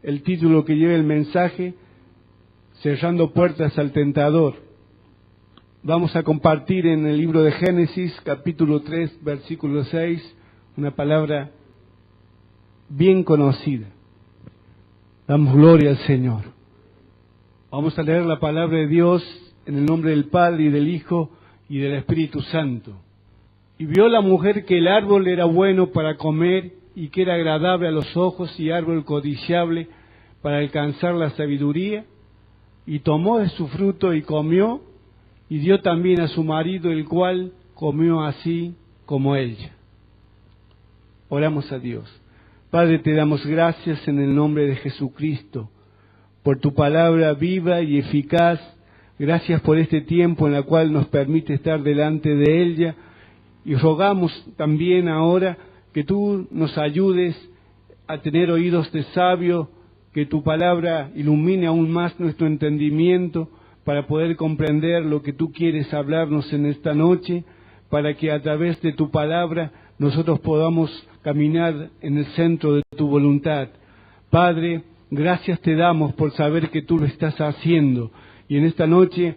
el título que lleva el mensaje, Cerrando puertas al tentador. Vamos a compartir en el libro de Génesis, capítulo 3, versículo 6, una palabra bien conocida. Damos gloria al Señor. Vamos a leer la palabra de Dios en el nombre del Padre y del Hijo y del Espíritu Santo. Y vio la mujer que el árbol era bueno para comer y que era agradable a los ojos y árbol codiciable para alcanzar la sabiduría, y tomó de su fruto y comió, y dio también a su marido, el cual comió así como ella. Oramos a Dios. Padre, te damos gracias en el nombre de Jesucristo, por tu palabra viva y eficaz. Gracias por este tiempo en el cual nos permite estar delante de ella, y rogamos también ahora que tú nos ayudes a tener oídos de sabio, que tu palabra ilumine aún más nuestro entendimiento para poder comprender lo que tú quieres hablarnos en esta noche, para que a través de tu palabra nosotros podamos caminar en el centro de tu voluntad. Padre, gracias te damos por saber que tú lo estás haciendo. Y en esta noche,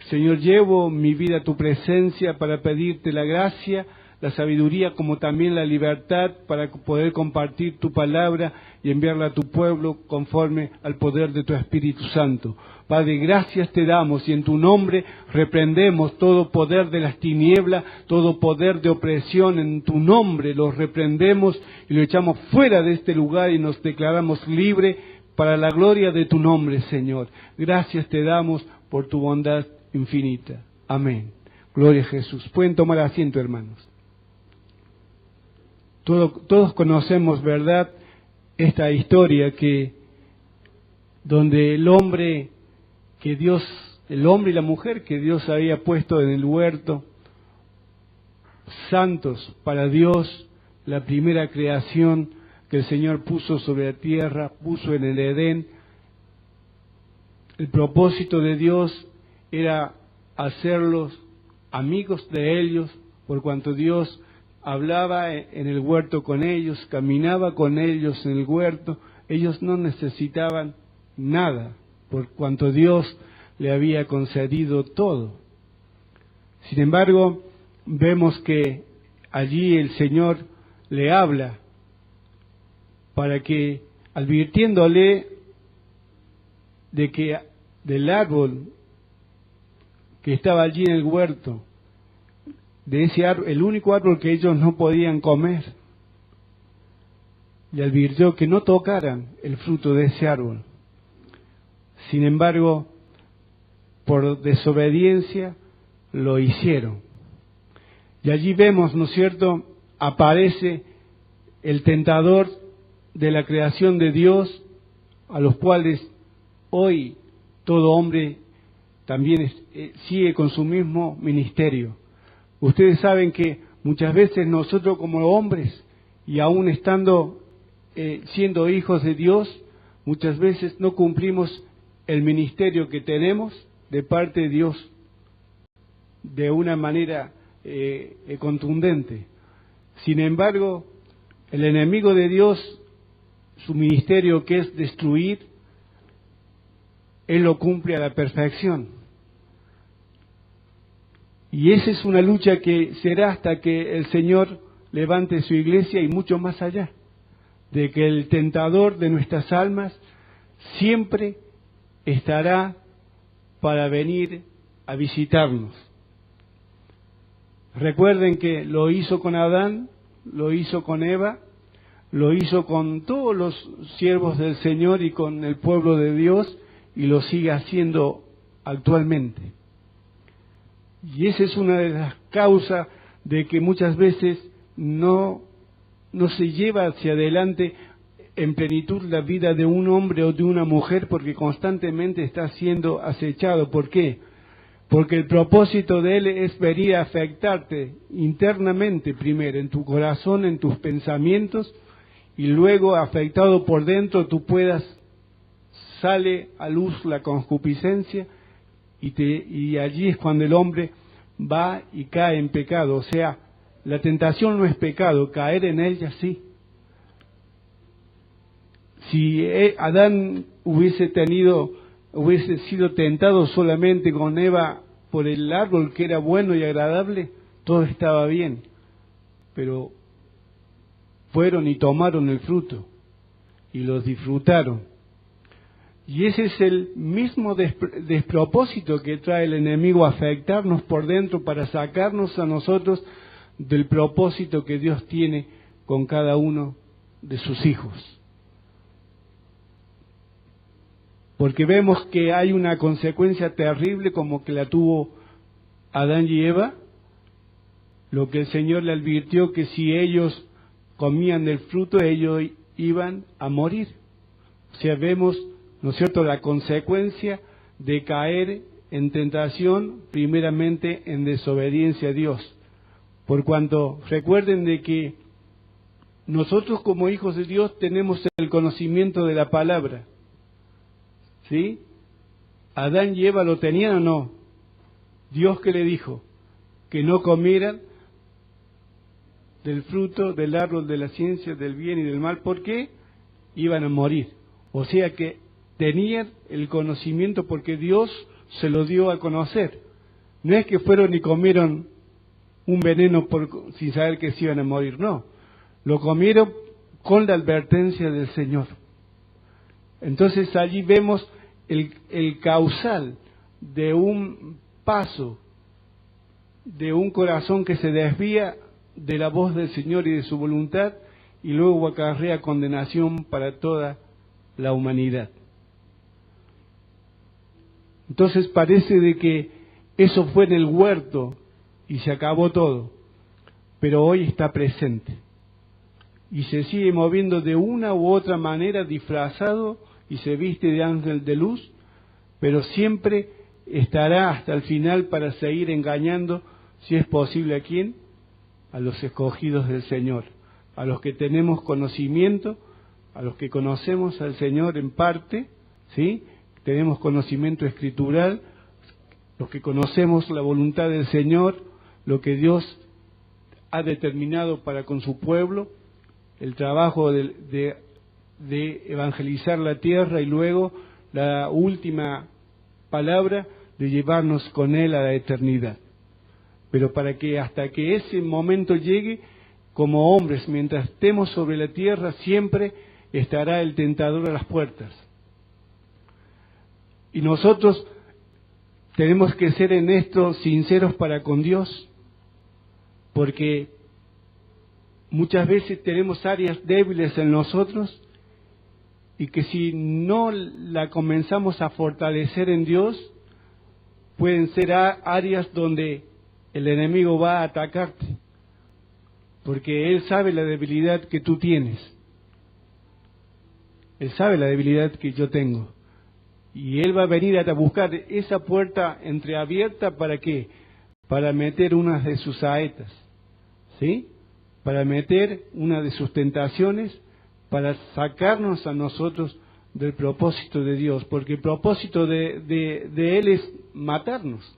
Señor, llevo mi vida a tu presencia para pedirte la gracia, la sabiduría, como también la libertad para poder compartir tu palabra y enviarla a tu pueblo conforme al poder de tu Espíritu Santo. Padre, gracias te damos y en tu nombre reprendemos todo poder de las tinieblas, todo poder de opresión. En tu nombre lo reprendemos y lo echamos fuera de este lugar y nos declaramos libres para la gloria de tu nombre, Señor. Gracias te damos por tu bondad infinita. Amén. Gloria a Jesús. Pueden tomar asiento, hermanos. Todos conocemos, ¿verdad?, esta historia donde el hombre y la mujer que Dios había puesto en el huerto, santos para Dios, la primera creación que el Señor puso sobre la tierra, puso en el Edén. El propósito de Dios era hacerlos amigos de ellos, por cuanto Dios hablaba en el huerto con ellos, caminaba con ellos en el huerto. Ellos no necesitaban nada, por cuanto Dios le había concedido todo. Sin embargo, vemos que allí el Señor le habla para que, advirtiéndole de que del árbol que estaba allí en el huerto, de ese árbol, el único árbol que ellos no podían comer, le advirtió que no tocaran el fruto de ese árbol. Sin embargo, por desobediencia lo hicieron. Y allí vemos, ¿no es cierto?, aparece el tentador de la creación de Dios, a los cuales hoy todo hombre también sigue con su mismo ministerio. Ustedes saben que muchas veces nosotros como hombres, y aún estando siendo hijos de Dios, muchas veces no cumplimos el ministerio que tenemos de parte de Dios de una manera contundente. Sin embargo, el enemigo de Dios, su ministerio que es destruir, él lo cumple a la perfección. Y esa es una lucha que será hasta que el Señor levante su iglesia y mucho más allá, de que el tentador de nuestras almas siempre estará para venir a visitarnos. Recuerden que lo hizo con Adán, lo hizo con Eva, lo hizo con todos los siervos del Señor y con el pueblo de Dios, y lo sigue haciendo actualmente. Y esa es una de las causas de que muchas veces no se lleva hacia adelante en plenitud la vida de un hombre o de una mujer, porque constantemente está siendo acechado. ¿Por qué? Porque el propósito de él es venir a afectarte internamente primero, en tu corazón, en tus pensamientos, y luego, afectado por dentro, tú sale a luz la concupiscencia, y allí es cuando el hombre va y cae en pecado. O sea, la tentación no es pecado, caer en ella sí. Si Adán hubiese sido tentado solamente con Eva por el árbol que era bueno y agradable, todo estaba bien. Pero fueron y tomaron el fruto y los disfrutaron. Y ese es el mismo despropósito que trae el enemigo, a afectarnos por dentro para sacarnos a nosotros del propósito que Dios tiene con cada uno de sus hijos. Porque vemos que hay una consecuencia terrible como que la tuvo Adán y Eva, lo que el Señor le advirtió, que si ellos comían del fruto, ellos iban a morir. O sea, vemos, ¿no es cierto?, la consecuencia de caer en tentación, primeramente en desobediencia a Dios. Por cuanto recuerden de que nosotros como hijos de Dios tenemos el conocimiento de la palabra. ¿Sí? ¿Adán y Eva lo tenían o no? Dios, que le dijo que no comieran del fruto del árbol de la ciencia del bien y del mal, porque iban a morir. O sea que tenían el conocimiento porque Dios se lo dio a conocer. No es que fueron y comieron un veneno sin saber que se iban a morir, no. Lo comieron con la advertencia del Señor. Entonces allí vemos el causal de un paso, de un corazón que se desvía de la voz del Señor y de su voluntad, y luego acarrea condenación para toda la humanidad. Entonces parece de que eso fue en el huerto y se acabó todo, pero hoy está presente y se sigue moviendo de una u otra manera, disfrazado, y se viste de ángel de luz, pero siempre estará hasta el final para seguir engañando, si es posible, ¿a quién? A los escogidos del Señor, a los que tenemos conocimiento, a los que conocemos al Señor en parte, ¿sí? Tenemos conocimiento escritural, los que conocemos la voluntad del Señor, lo que Dios ha determinado para con su pueblo, el trabajo de evangelizar la tierra, y luego la última palabra de llevarnos con Él a la eternidad. Pero para que hasta que ese momento llegue, como hombres, mientras estemos sobre la tierra, siempre estará el tentador a las puertas. Y nosotros tenemos que ser en esto sinceros para con Dios, porque muchas veces tenemos áreas débiles en nosotros, y que si no la comenzamos a fortalecer en Dios, pueden ser áreas donde el enemigo va a atacarte, porque él sabe la debilidad que tú tienes, él sabe la debilidad que yo tengo, y él va a venir a buscar esa puerta entreabierta. ¿Para qué? Para meter unas de sus saetas, ¿sí? Para meter una de sus tentaciones, para sacarnos a nosotros del propósito de Dios, porque el propósito de Él es matarnos.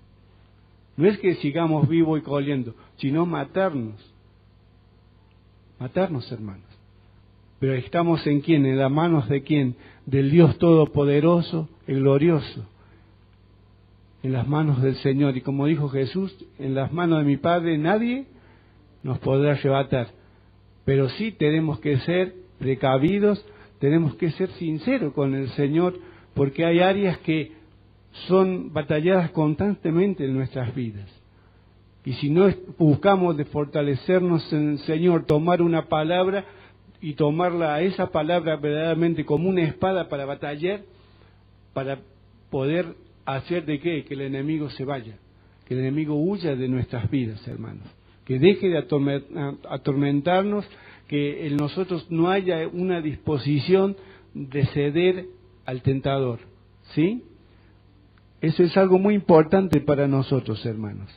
No es que sigamos vivos y coliendo, sino matarnos. Matarnos, hermanos. Pero estamos ¿en quién? ¿En las manos de quién? Del Dios Todopoderoso, el glorioso. En las manos del Señor. Y como dijo Jesús, en las manos de mi Padre nadie nos podrá arrebatar. Pero sí tenemos que ser precavidos, tenemos que ser sinceros con el Señor, porque hay áreas que son batalladas constantemente en nuestras vidas. Y si no buscamos de fortalecernos en el Señor, tomar una palabra y tomarla, esa palabra verdaderamente como una espada para batallar, para poder hacer de qué, que el enemigo se vaya, que el enemigo huya de nuestras vidas, hermanos, que deje de atormentarnos, que en nosotros no haya una disposición de ceder al tentador, ¿sí? Eso es algo muy importante para nosotros, hermanos.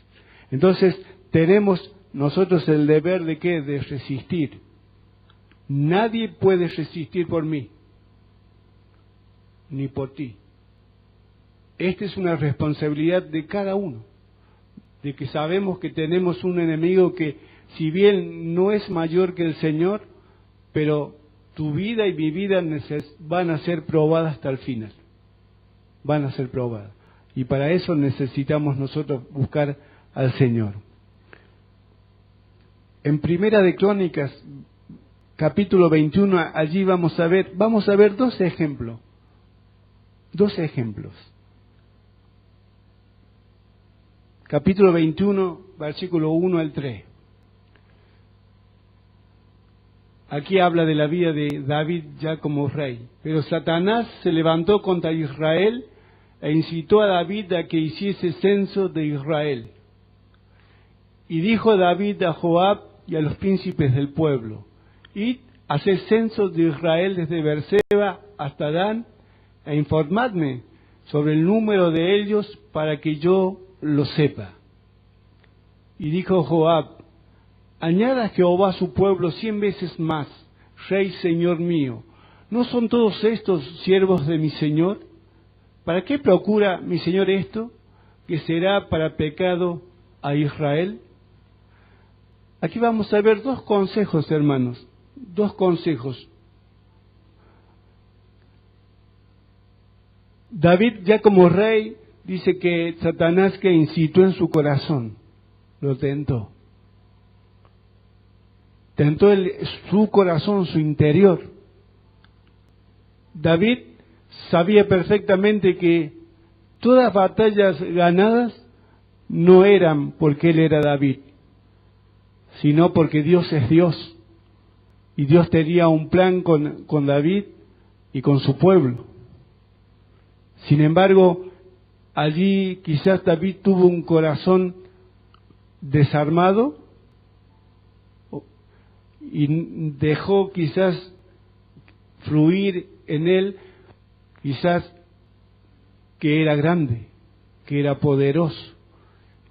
Entonces, tenemos nosotros el deber de ¿qué? De resistir. Nadie puede resistir por mí, ni por ti. Esta es una responsabilidad de cada uno, de que sabemos que tenemos un enemigo que, si bien no es mayor que el Señor, pero tu vida y mi vida van a ser probadas hasta el final. Van a ser probadas. Y para eso necesitamos nosotros buscar al Señor. En Primera de Crónicas, capítulo 21, allí vamos a ver dos ejemplos. Dos ejemplos. Capítulo 21, versículo 1 al 3. Aquí habla de la vida de David ya como rey. Pero Satanás se levantó contra Israel e incitó a David a que hiciese censo de Israel. Y dijo David a Joab y a los príncipes del pueblo: id, haced censo de Israel desde Beerseba hasta Dan, e informadme sobre el número de ellos para que yo lo sepa. Y dijo Joab: añada Jehová a su pueblo 100 veces más, Rey, Señor mío. ¿No son todos estos siervos de mi Señor? ¿Para qué procura mi Señor esto, que será para pecado a Israel? Aquí vamos a ver dos consejos, hermanos, dos consejos. David, ya como rey, dice que Satanás que incitó en su corazón, lo tentó. Tentó su corazón, su interior. David sabía perfectamente que todas las batallas ganadas no eran porque él era David, sino porque Dios es Dios. Y Dios tenía un plan con David y con su pueblo. Sin embargo, allí quizás David tuvo un corazón desarmado y dejó quizás fluir en él, quizás que era grande, que era poderoso,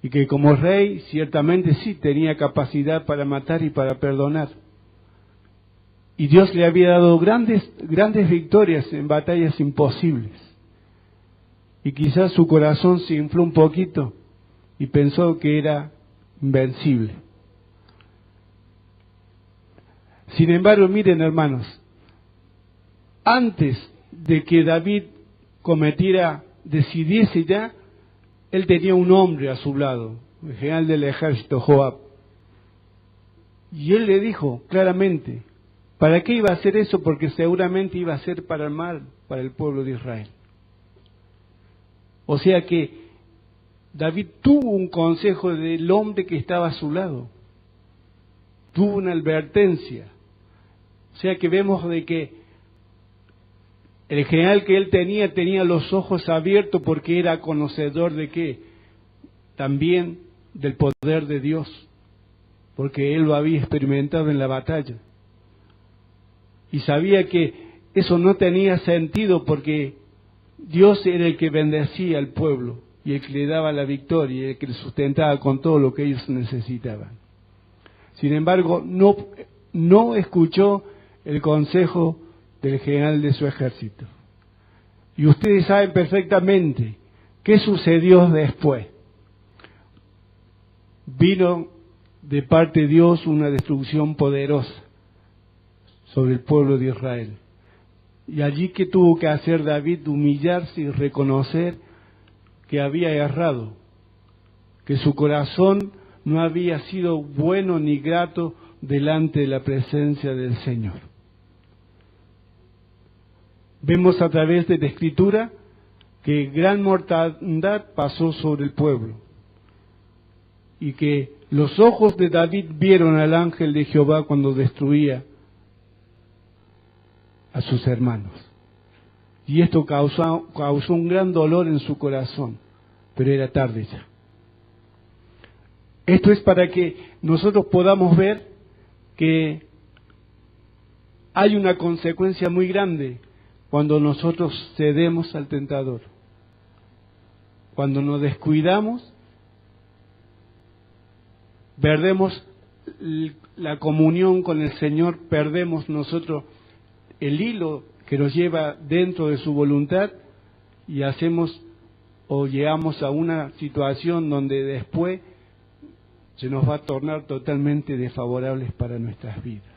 y que como rey ciertamente sí tenía capacidad para matar y para perdonar. Y Dios le había dado grandes victorias en batallas imposibles. Y quizás su corazón se infló un poquito y pensó que era invencible. Sin embargo, miren, hermanos, antes de que David decidiese ya, él tenía un hombre a su lado, el general del ejército, Joab. Y él le dijo claramente, ¿para qué iba a hacer eso? Porque seguramente iba a ser para el mal, para el pueblo de Israel. O sea que David tuvo un consejo del hombre que estaba a su lado. Tuvo una advertencia. O sea que vemos de que el general que él tenía los ojos abiertos porque era conocedor de qué, también del poder de Dios, porque él lo había experimentado en la batalla. Y sabía que eso no tenía sentido porque Dios era el que bendecía al pueblo y el que le daba la victoria y el que le sustentaba con todo lo que ellos necesitaban. Sin embargo, no escuchó el consejo del general de su ejército. Y ustedes saben perfectamente qué sucedió después. Vino de parte de Dios una destrucción poderosa sobre el pueblo de Israel. Y allí que tuvo que hacer David, humillarse y reconocer que había errado, que su corazón no había sido bueno ni grato delante de la presencia del Señor. Vemos a través de la Escritura que gran mortandad pasó sobre el pueblo y que los ojos de David vieron al ángel de Jehová cuando destruía a sus hermanos. Y esto causó un gran dolor en su corazón, pero era tarde ya. Esto es para que nosotros podamos ver que hay una consecuencia muy grande cuando nosotros cedemos al tentador. Cuando nos descuidamos, perdemos la comunión con el Señor, perdemos nosotros el hilo que nos lleva dentro de su voluntad y hacemos o llegamos a una situación donde después se nos va a tornar totalmente desfavorables para nuestras vidas.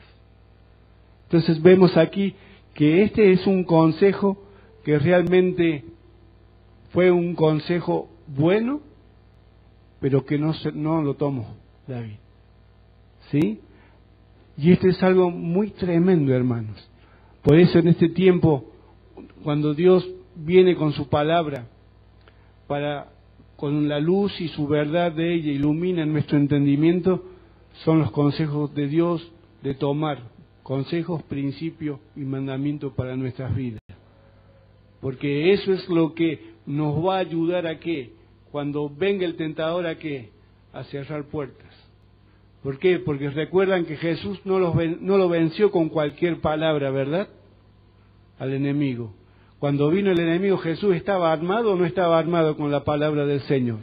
Entonces vemos aquí que este es un consejo que realmente fue un consejo bueno, pero que no lo tomó David. ¿Sí? Y esto es algo muy tremendo, hermanos. Por eso en este tiempo, cuando Dios viene con su palabra, con la luz y su verdad de ella ilumina nuestro entendimiento, son los consejos de Dios de tomar, consejos, principios y mandamientos para nuestras vidas. Porque eso es lo que nos va a ayudar a que, cuando venga el tentador, a cerrar puertas. ¿Por qué? Porque recuerdan que Jesús no lo venció con cualquier palabra, ¿verdad? Al enemigo. Cuando vino el enemigo, ¿Jesús estaba armado o no estaba armado con la palabra del Señor?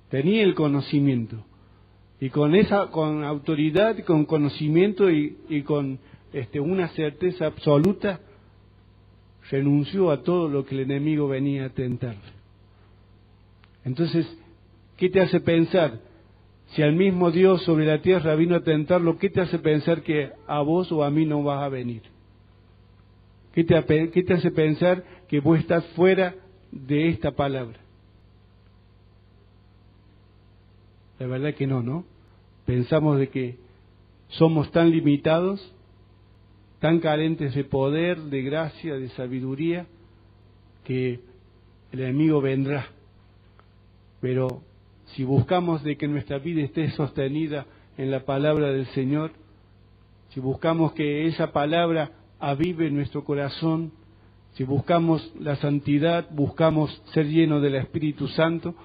Tenía el conocimiento. Y con autoridad, con conocimiento y con una certeza absoluta, renunció a todo lo que el enemigo venía a tentarle. Entonces, ¿qué te hace pensar? Si al mismo Dios sobre la tierra vino a tentarlo, ¿qué te hace pensar que a vos o a mí no vas a venir? ¿Qué te hace pensar que vos estás fuera de esta palabra? La verdad que no. Pensamos de que somos tan limitados, tan carentes de poder, de gracia, de sabiduría, que el enemigo vendrá. Pero si buscamos de que nuestra vida esté sostenida en la palabra del Señor, si buscamos que esa palabra avive nuestro corazón, si buscamos la santidad, buscamos ser llenos del Espíritu Santo,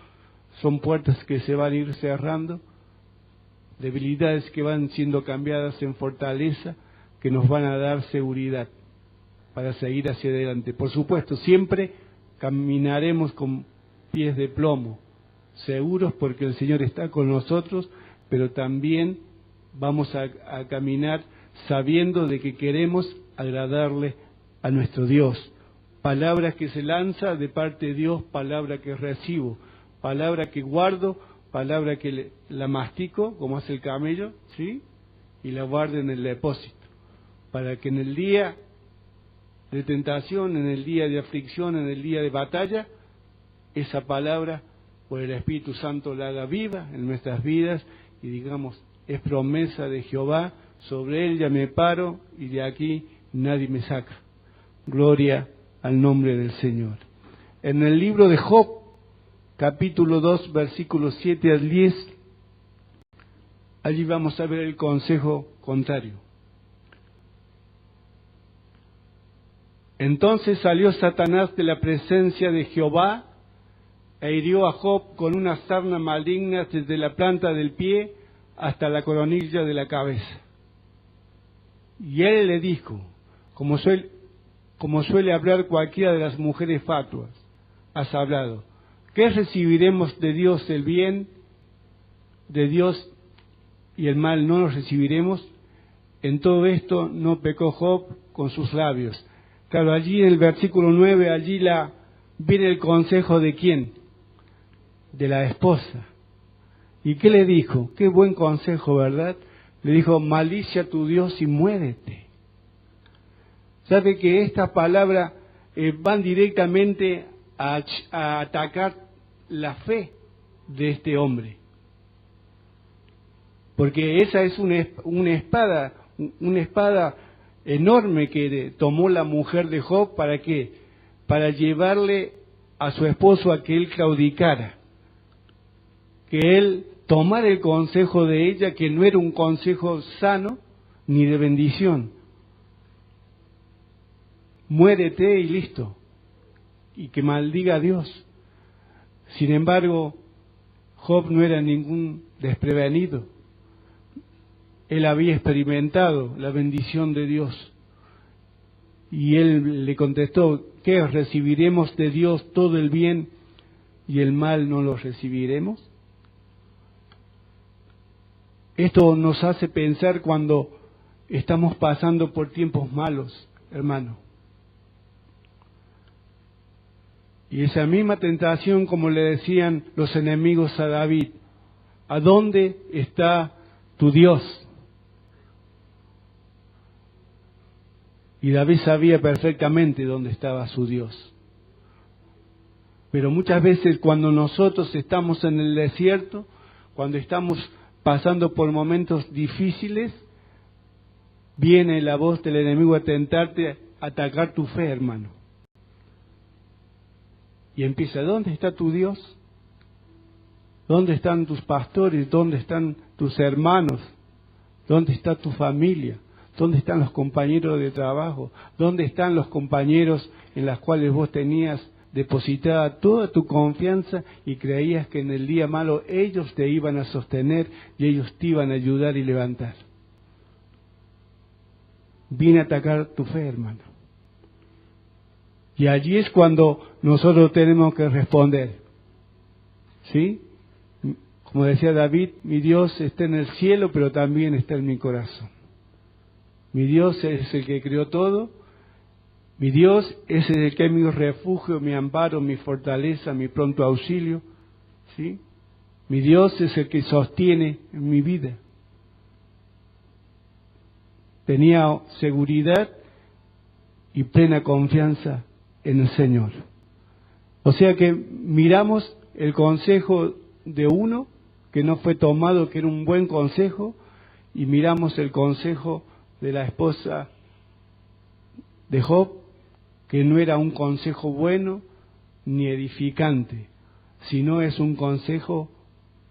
son puertas que se van a ir cerrando, debilidades que van siendo cambiadas en fortaleza, que nos van a dar seguridad para seguir hacia adelante. Por supuesto, siempre caminaremos con pies de plomo, seguros porque el Señor está con nosotros, pero también vamos a caminar sabiendo de que queremos agradarle a nuestro Dios. Palabras que se lanza de parte de Dios, palabra que recibo, palabra que guardo, palabra que la mastico, como hace el camello, ¿sí? Y la guardo en el depósito, para que en el día de tentación, en el día de aflicción, en el día de batalla, esa palabra por el Espíritu Santo la haga viva en nuestras vidas y digamos, es promesa de Jehová, sobre él ya me paro y de aquí nadie me saca. Gloria al nombre del Señor. En el libro de Job, capítulo 2, versículos 7 al 10, allí vamos a ver el consejo contrario. Entonces salió Satanás de la presencia de Jehová e hirió a Job con una sarna maligna desde la planta del pie hasta la coronilla de la cabeza. Y él le dijo, como suele hablar cualquiera de las mujeres fatuas, has hablado, ¿qué recibiremos de Dios el bien, de Dios y el mal no lo recibiremos? En todo esto no pecó Job con sus labios. Claro, allí en el versículo 9, allí viene el consejo de ¿quién? De la esposa. ¿Y qué le dijo? Qué buen consejo, ¿verdad? Le dijo, maldice a tu Dios y muérete. ¿Sabe que estas palabras van directamente a atacar la fe de este hombre? Porque esa es una espada enorme que tomó la mujer de Job. ¿Para qué? Para llevarle a su esposo a que él claudicara, que él tomara el consejo de ella, que no era un consejo sano ni de bendición. Muérete y listo, y que maldiga a Dios. Sin embargo, Job no era ningún desprevenido. Él había experimentado la bendición de Dios. Y él le contestó, ¿qué? ¿Recibiremos de Dios todo el bien y el mal no lo recibiremos? Esto nos hace pensar cuando estamos pasando por tiempos malos, hermano. Y esa misma tentación, como le decían los enemigos a David, ¿a dónde está tu Dios? Y David sabía perfectamente dónde estaba su Dios. Pero muchas veces cuando nosotros estamos en el desierto, cuando estamos pasando por momentos difíciles, viene la voz del enemigo a tentarte, a atacar tu fe, hermano. Y empieza, ¿dónde está tu Dios? ¿Dónde están tus pastores? ¿Dónde están tus hermanos? ¿Dónde está tu familia? ¿Dónde están los compañeros de trabajo? ¿Dónde están los compañeros en los cuales vos tenías depositada toda tu confianza y creías que en el día malo ellos te iban a sostener y ellos te iban a ayudar y levantar? Viene a atacar tu fe, hermano. Y allí es cuando nosotros tenemos que responder. ¿Sí? Como decía David, mi Dios está en el cielo, pero también está en mi corazón. Mi Dios es el que creó todo. Mi Dios es el que es mi refugio, mi amparo, mi fortaleza, mi pronto auxilio. ¿Sí? Mi Dios es el que sostiene mi vida. Tenía seguridad y plena confianza en el Señor. O sea que miramos el consejo de uno que no fue tomado, que era un buen consejo, y miramos el consejo de la esposa de Job, que no era un consejo bueno ni edificante, sino es un consejo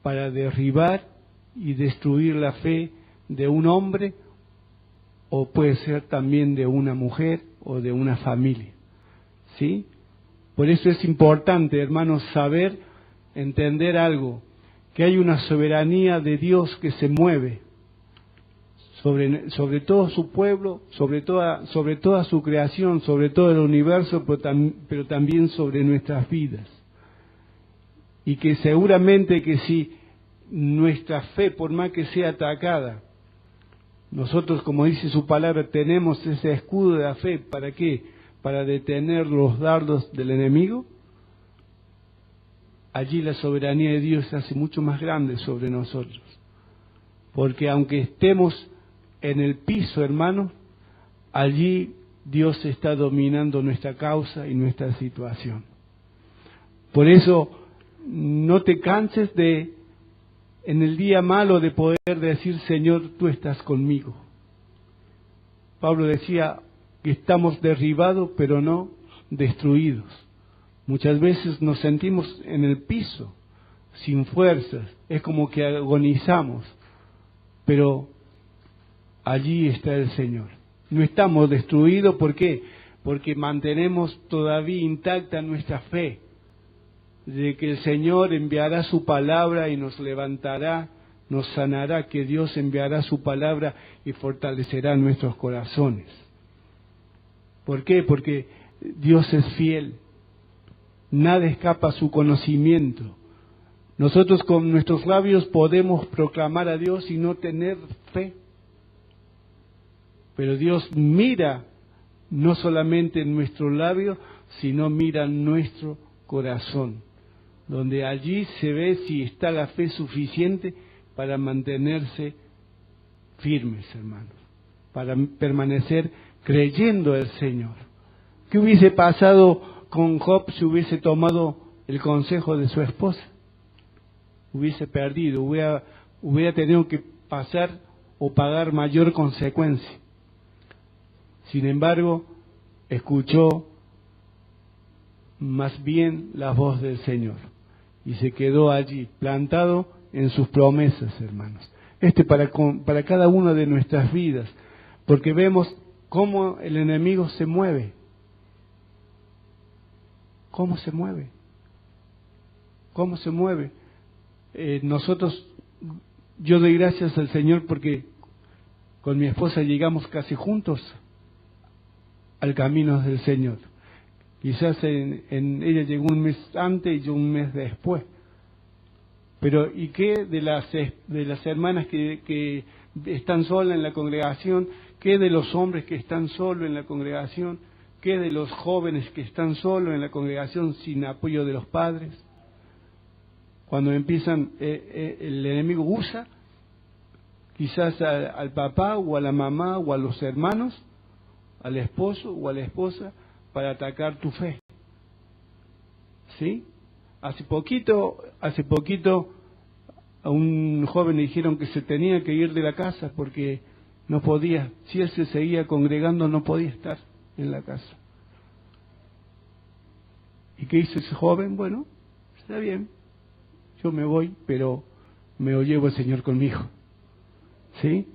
para derribar y destruir la fe de un hombre, o puede ser también de una mujer o de una familia. ¿Sí? Por eso es importante, hermanos, saber, entender algo, que hay una soberanía de Dios que se mueve sobre todo su pueblo, sobre toda su creación, sobre todo el universo, pero también sobre nuestras vidas. Y que seguramente que si nuestra fe, por más que sea atacada, nosotros, como dice su palabra, tenemos ese escudo de la fe. ¿Para qué? Para detener los dardos del enemigo. Allí la soberanía de Dios se hace mucho más grande sobre nosotros. Porque aunque estemos en el piso, hermanos, allí Dios está dominando nuestra causa y nuestra situación. Por eso, no te canses de, en el día malo, de poder decir, Señor, tú estás conmigo. Pablo decía que estamos derribados, pero no destruidos. Muchas veces nos sentimos en el piso, sin fuerzas, es como que agonizamos, pero allí está el Señor. No estamos destruidos, ¿por qué? Porque mantenemos todavía intacta nuestra fe, de que el Señor enviará su palabra y nos levantará, nos sanará, que Dios enviará su palabra y fortalecerá nuestros corazones. ¿Por qué? Porque Dios es fiel. Nada escapa a su conocimiento. Nosotros con nuestros labios podemos proclamar a Dios y no tener fe. Pero Dios mira no solamente en nuestro labio, sino mira en nuestro corazón, donde allí se ve si está la fe suficiente para mantenerse firmes, hermanos, para permanecer creyendo al Señor. ¿Qué hubiese pasado con Job si hubiese tomado el consejo de su esposa? Hubiese perdido, hubiera tenido que pasar o pagar mayor consecuencia. Sin embargo, escuchó más bien la voz del Señor y se quedó allí, plantado en sus promesas, hermanos. Para cada una de nuestras vidas, porque vemos cómo el enemigo se mueve. ¿Cómo se mueve? ¿Cómo se mueve? Yo doy gracias al Señor porque con mi esposa llegamos casi juntos al camino del Señor. Quizás ella llegó un mes antes y yo un mes después. Pero ¿y qué de las hermanas que están solas en la congregación? ¿Qué de los hombres que están solos en la congregación? ¿Qué de los jóvenes que están solos en la congregación sin apoyo de los padres? Cuando empiezan, el enemigo usa quizás al papá o a la mamá o a los hermanos al esposo o a la esposa para atacar tu fe. ¿Sí? Hace poquito a un joven le dijeron que se tenía que ir de la casa porque no podía, si él se seguía congregando no podía estar en la casa. ¿Y qué hizo ese joven? Bueno, está bien, yo me voy, pero me lo llevo el Señor conmigo. ¿Sí?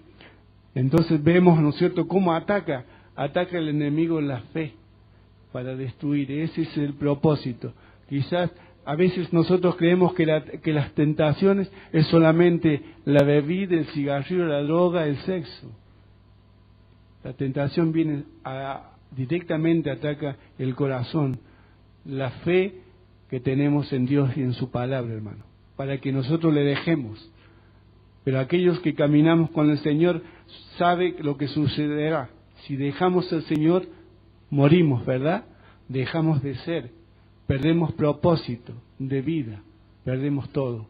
Entonces vemos, ¿no es cierto?, cómo ataca el enemigo la fe para destruir. Ese es el propósito. Quizás a veces nosotros creemos que las tentaciones es solamente la bebida, el cigarrillo, la droga, el sexo. La tentación viene directamente ataca el corazón, la fe que tenemos en Dios y en su palabra, hermano, para que nosotros le dejemos. Pero aquellos que caminamos con el Señor saben lo que sucederá. Si dejamos al Señor, morimos, ¿verdad? Dejamos de ser, perdemos propósito de vida, perdemos todo.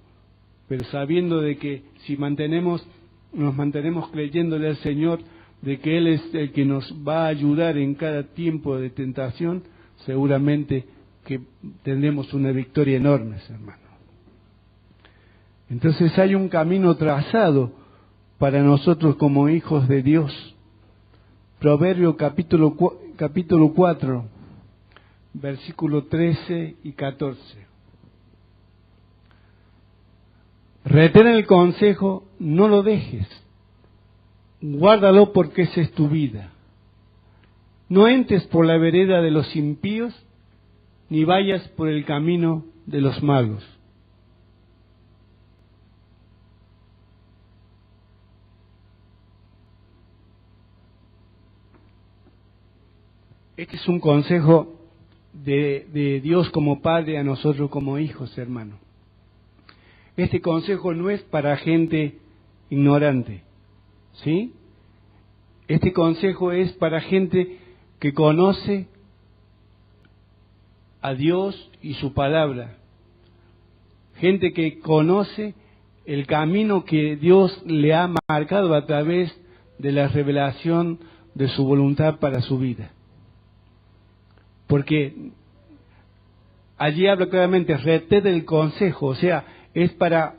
Pero sabiendo de que si nos mantenemos creyéndole al Señor, de que Él es el que nos va a ayudar en cada tiempo de tentación, seguramente que tendremos una victoria enorme, hermano. Entonces hay un camino trazado para nosotros como hijos de Dios. Proverbio capítulo 4, versículo 13 y 14. Retén el consejo, no lo dejes. Guárdalo porque esa es tu vida. No entres por la vereda de los impíos, ni vayas por el camino de los malos. Este es un consejo de Dios como Padre a nosotros como hijos, hermano. Este consejo no es para gente ignorante, ¿sí? Este consejo es para gente que conoce a Dios y su palabra. Gente que conoce el camino que Dios le ha marcado a través de la revelación de su voluntad para su vida. Porque allí habla claramente, retén el consejo, o sea, es para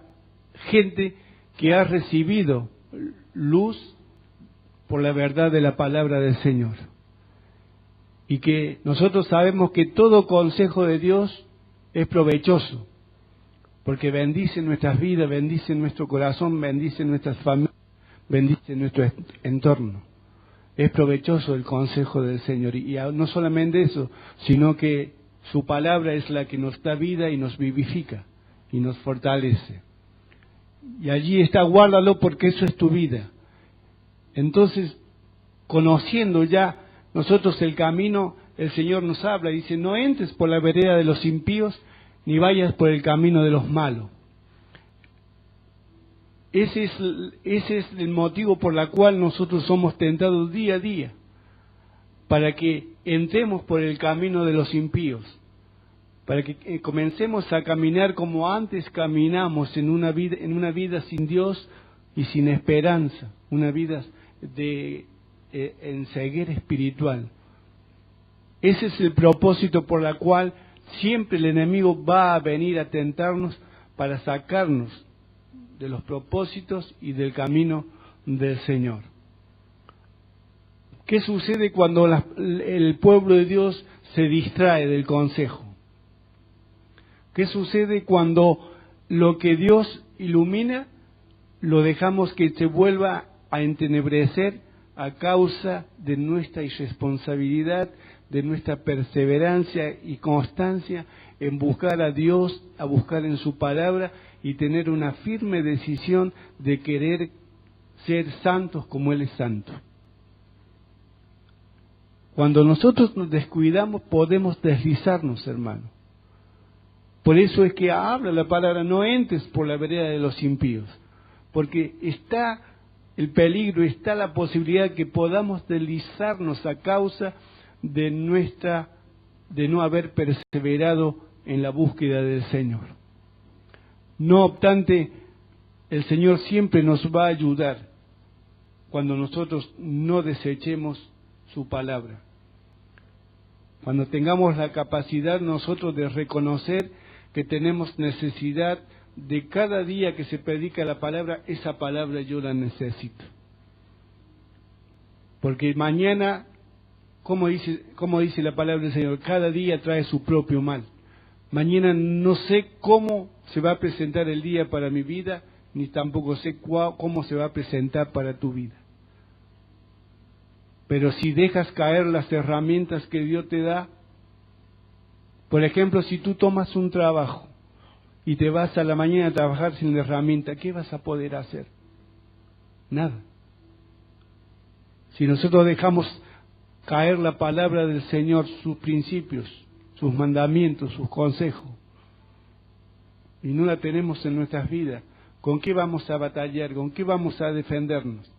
gente que ha recibido luz por la verdad de la palabra del Señor. Y que nosotros sabemos que todo consejo de Dios es provechoso, porque bendice nuestras vidas, bendice nuestro corazón, bendice nuestras familias, bendice nuestro entorno. Es provechoso el consejo del Señor. Y no solamente eso, sino que su palabra es la que nos da vida y nos vivifica y nos fortalece. Y allí está, guárdalo porque eso es tu vida. Entonces, conociendo ya nosotros el camino, el Señor nos habla y dice, no entres por la vereda de los impíos, ni vayas por el camino de los malos. Ese es el motivo por el cual nosotros somos tentados día a día, para que entremos por el camino de los impíos, para que comencemos a caminar como antes caminamos en una vida sin Dios y sin esperanza, una vida en ceguera espiritual. Ese es el propósito por el cual siempre el enemigo va a venir a tentarnos para sacarnos de los propósitos y del camino del Señor. ¿Qué sucede cuando el pueblo de Dios se distrae del consejo? ¿Qué sucede cuando lo que Dios ilumina lo dejamos que se vuelva a entenebrecer a causa de nuestra irresponsabilidad, de nuestra perseverancia y constancia en buscar a Dios, a buscar en su palabra y tener una firme decisión de querer ser santos como Él es santo? Cuando nosotros nos descuidamos podemos deslizarnos, hermano. Por eso es que habla la palabra, no entres por la vereda de los impíos, porque está el peligro, está la posibilidad que podamos deslizarnos a causa de no haber perseverado en la búsqueda del Señor. No obstante, el Señor siempre nos va a ayudar cuando nosotros no desechemos su palabra. Cuando tengamos la capacidad nosotros de reconocer que tenemos necesidad de cada día que se predica la palabra, esa palabra yo la necesito. Porque mañana, como dice la palabra del Señor, cada día trae su propio mal. Mañana no sé cómo se va a presentar el día para mi vida, ni tampoco sé cómo se va a presentar para tu vida. Pero si dejas caer las herramientas que Dios te da, por ejemplo, si tú tomas un trabajo y te vas a la mañana a trabajar sin la herramienta, ¿qué vas a poder hacer? Nada. Si nosotros dejamos caer la palabra del Señor, sus principios, sus mandamientos, sus consejos, y no la tenemos en nuestras vidas, ¿con qué vamos a batallar? ¿Con qué vamos a defendernos?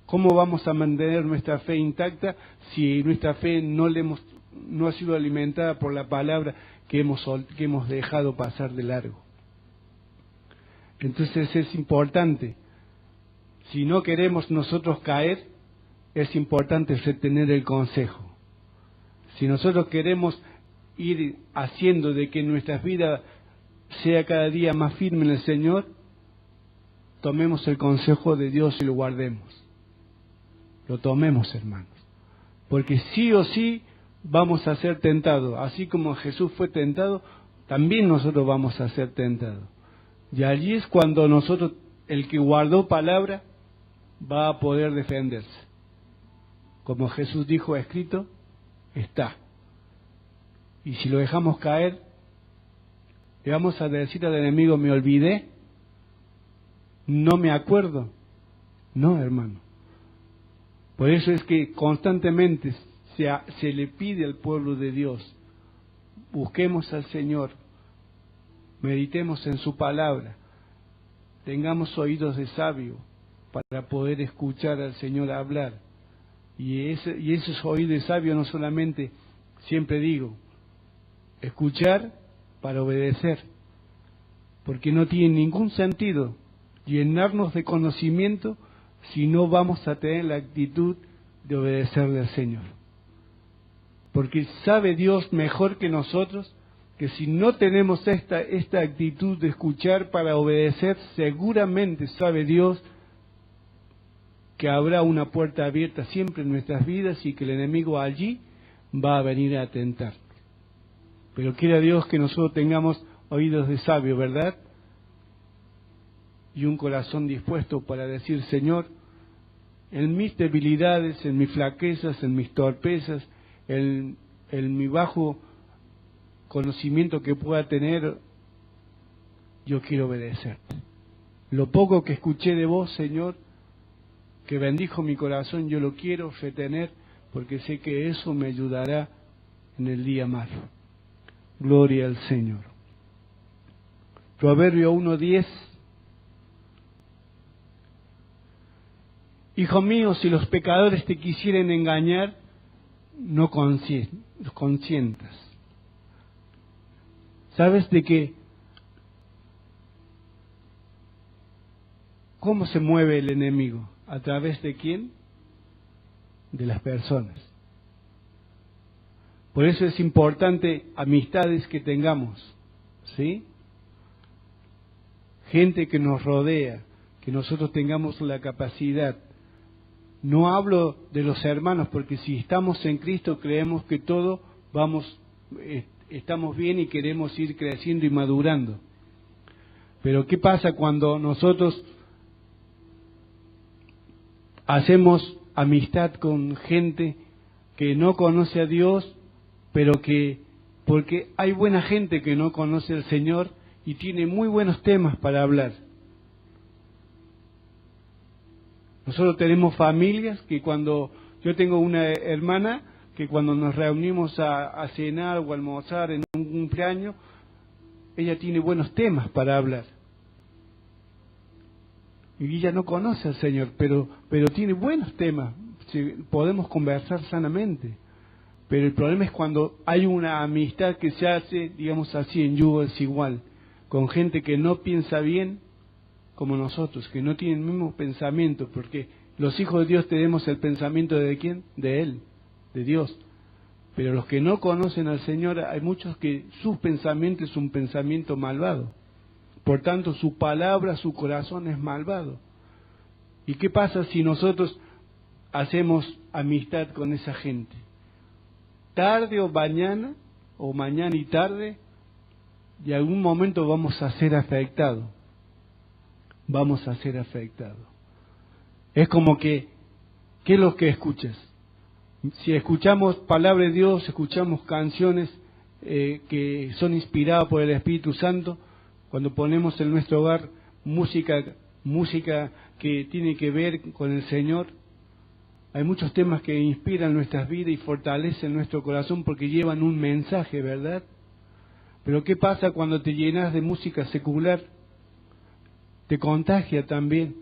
¿Cómo vamos a mantener nuestra fe intacta si nuestra fe no ha sido alimentada por la palabra que hemos dejado pasar de largo? Entonces es importante, si no queremos nosotros caer, es importante tener el consejo. Si nosotros queremos ir haciendo de que nuestra vida sea cada día más firme en el Señor, tomemos el consejo de Dios y lo guardemos. Lo tomemos, hermanos. Porque sí o sí vamos a ser tentados. Así como Jesús fue tentado, también nosotros vamos a ser tentados. Y allí es cuando nosotros, el que guardó palabra, va a poder defenderse. Como Jesús dijo, escrito, está. Y si lo dejamos caer, le vamos a decir al enemigo, me olvidé, no me acuerdo. No, hermano. Por eso es que constantemente se le pide al pueblo de Dios, busquemos al Señor, meditemos en su palabra, tengamos oídos de sabio para poder escuchar al Señor hablar. Y esos oídos de sabio no solamente, siempre digo, escuchar para obedecer, porque no tiene ningún sentido llenarnos de conocimiento si no vamos a tener la actitud de obedecerle al Señor. Porque sabe Dios mejor que nosotros que si no tenemos esta actitud de escuchar para obedecer, seguramente sabe Dios que habrá una puerta abierta siempre en nuestras vidas y que el enemigo allí va a venir a tentar. Pero quiera Dios que nosotros tengamos oídos de sabio, ¿verdad? Y un corazón dispuesto para decir, Señor, en mis debilidades, en mis flaquezas, en mis torpezas, en mi bajo conocimiento que pueda tener, yo quiero obedecerte. Lo poco que escuché de vos, Señor, que bendijo mi corazón, yo lo quiero retener, porque sé que eso me ayudará en el día malo. Gloria al Señor. Proverbio 1:10. Hijo mío, si los pecadores te quisieren engañar, no consientas. ¿Sabes de qué? ¿Cómo se mueve el enemigo? ¿A través de quién? De las personas. Por eso es importante amistades que tengamos, ¿sí? Gente que nos rodea, que nosotros tengamos la capacidad. No hablo de los hermanos, porque si estamos en Cristo creemos que todo estamos bien y queremos ir creciendo y madurando. Pero ¿qué pasa cuando nosotros hacemos amistad con gente que no conoce a Dios, pero porque hay buena gente que no conoce al Señor y tiene muy buenos temas para hablar? Nosotros tenemos familias que yo tengo una hermana que cuando nos reunimos a cenar o a almorzar en un cumpleaños, ella tiene buenos temas para hablar. Y ella no conoce al Señor, pero tiene buenos temas, podemos conversar sanamente. Pero el problema es cuando hay una amistad que se hace, digamos así, en yugo desigual, con gente que no piensa bien como nosotros, que no tienen el mismo pensamiento, porque Los hijos de Dios tenemos el pensamiento de ¿quién? De Él, de Dios. Pero los que no conocen al Señor, hay muchos que su pensamiento es un pensamiento malvado. Por tanto, su palabra, su corazón es malvado. ¿Y qué pasa si nosotros hacemos amistad con esa gente? Tarde o mañana y tarde, y en algún momento vamos a ser afectados. Vamos a ser afectados. Es como que, ¿qué es lo que escuchas? Si escuchamos palabra de Dios, escuchamos canciones que son inspiradas por el Espíritu Santo, cuando ponemos en nuestro hogar música que tiene que ver con el Señor, hay muchos temas que inspiran nuestras vidas y fortalecen nuestro corazón porque llevan un mensaje, ¿verdad? Pero ¿qué pasa cuando te llenas de música secular? Te contagia también.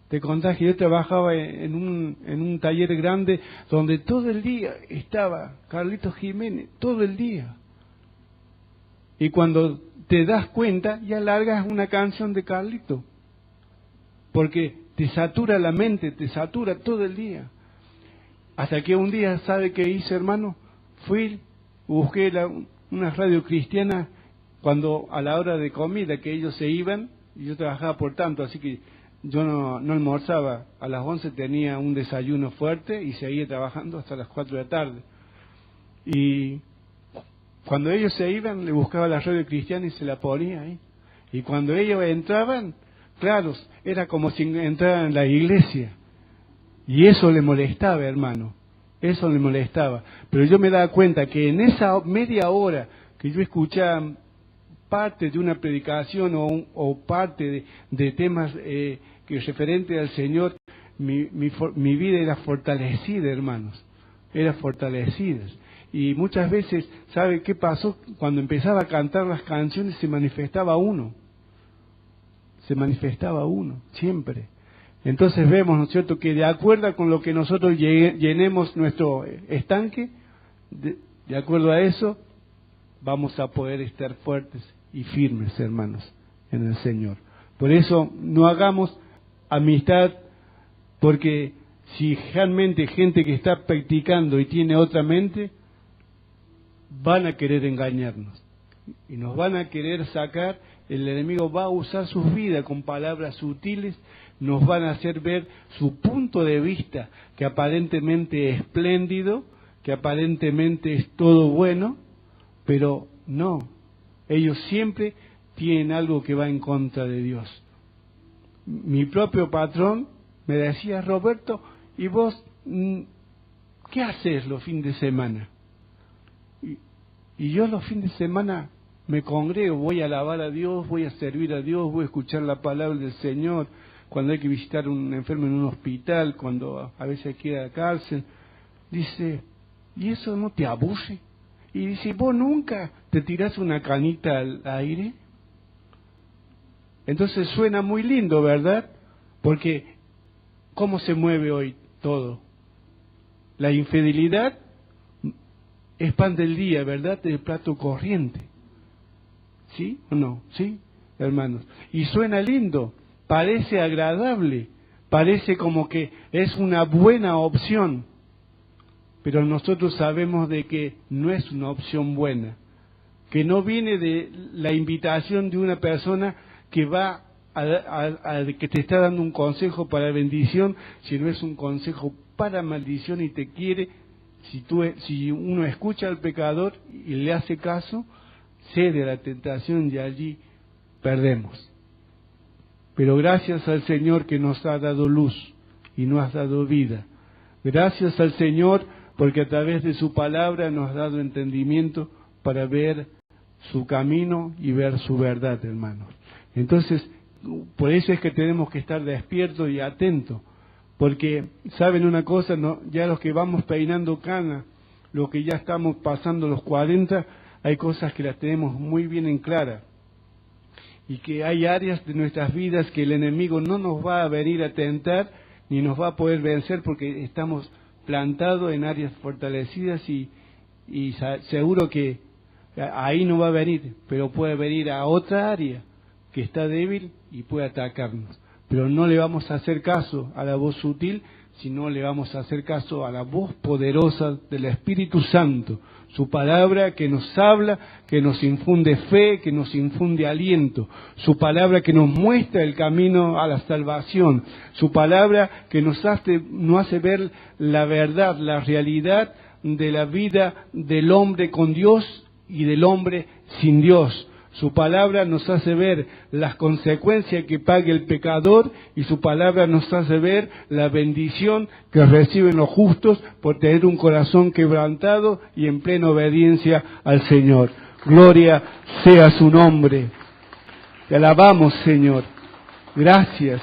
Te contagia. Yo trabajaba en un taller grande donde todo el día estaba Carlitos Jiménez, todo el día. Y cuando te das cuenta, ya largas una canción de Carlito. Porque te satura la mente, te satura todo el día. Hasta que un día, ¿sabe qué hice, hermano? Busqué una radio cristiana cuando a la hora de comida que ellos se iban, y yo trabajaba por tanto, así que yo no almorzaba. A las 11 tenía un desayuno fuerte y seguía trabajando hasta las 4 de la tarde. Y cuando ellos se iban, le buscaba la radio cristiana y se la ponía ahí. Y cuando ellos entraban, claro, era como si entraran en la iglesia. Y eso le molestaba, hermano. Eso le molestaba. Pero yo me daba cuenta que en esa media hora que yo escuchaba parte de una predicación o parte de temas que referente al Señor, mi vida era fortalecida, hermanos. Era fortalecida. Y muchas veces, ¿sabe qué pasó? Cuando empezaba a cantar las canciones se manifestaba uno. Se manifestaba uno, siempre. Entonces vemos, ¿no es cierto?, que de acuerdo con lo que nosotros llenemos nuestro estanque, de acuerdo a eso, vamos a poder estar fuertes y firmes, hermanos, en el Señor. Por eso no hagamos amistad, porque si realmente gente que está practicando y tiene otra mente, van a querer engañarnos y nos van a querer sacar. El enemigo va a usar sus vidas con palabras sutiles, nos van a hacer ver su punto de vista, que aparentemente es espléndido, que aparentemente es todo bueno, pero no, ellos siempre tienen algo que va en contra de Dios. Mi propio patrón me decía: Roberto, ¿y vos qué haces los fines de semana? Y yo los fines de semana me congrego, voy a alabar a Dios, voy a servir a Dios, voy a escuchar la palabra del Señor, cuando hay que visitar a un enfermo en un hospital, cuando a veces hay que ir a la cárcel. Dice, ¿y eso no te aburre? Y dice, ¿vos nunca te tirás una canita al aire? Entonces suena muy lindo, ¿verdad? Porque ¿cómo se mueve hoy todo? La infidelidad es pan del día, ¿verdad? El plato corriente. ¿Sí o no? ¿Sí, hermanos? Y suena lindo, parece agradable, parece como que es una buena opción, pero nosotros sabemos de que no es una opción buena, que no viene de la invitación de una persona que va que te está dando un consejo para bendición, sino es un consejo para maldición y te quiere. Si uno escucha al pecador y le hace caso, cede a la tentación y allí perdemos. Pero gracias al Señor que nos ha dado luz y nos ha dado vida. Gracias al Señor porque a través de su palabra nos ha dado entendimiento para ver su camino y ver su verdad, hermanos. Entonces, por eso es que tenemos que estar despiertos y atentos. Porque, ¿saben una cosa? No, ya los que vamos peinando cana, los que ya estamos pasando los 40, hay cosas que las tenemos muy bien en clara. Y que hay áreas de nuestras vidas que el enemigo no nos va a venir a tentar, ni nos va a poder vencer porque estamos plantados en áreas fortalecidas y seguro que ahí no va a venir, pero puede venir a otra área que está débil y puede atacarnos. pero no le vamos a hacer caso a la voz sutil, sino le vamos a hacer caso a la voz poderosa del Espíritu Santo, su palabra que nos habla, que nos infunde fe, que nos infunde aliento, su palabra que nos muestra el camino a la salvación, su palabra que nos hace ver la verdad, la realidad de la vida del hombre con Dios y del hombre sin Dios. Su palabra nos hace ver las consecuencias que paga el pecador y su palabra nos hace ver la bendición que reciben los justos por tener un corazón quebrantado y en plena obediencia al Señor. Gloria sea su nombre. Te alabamos, Señor. Gracias.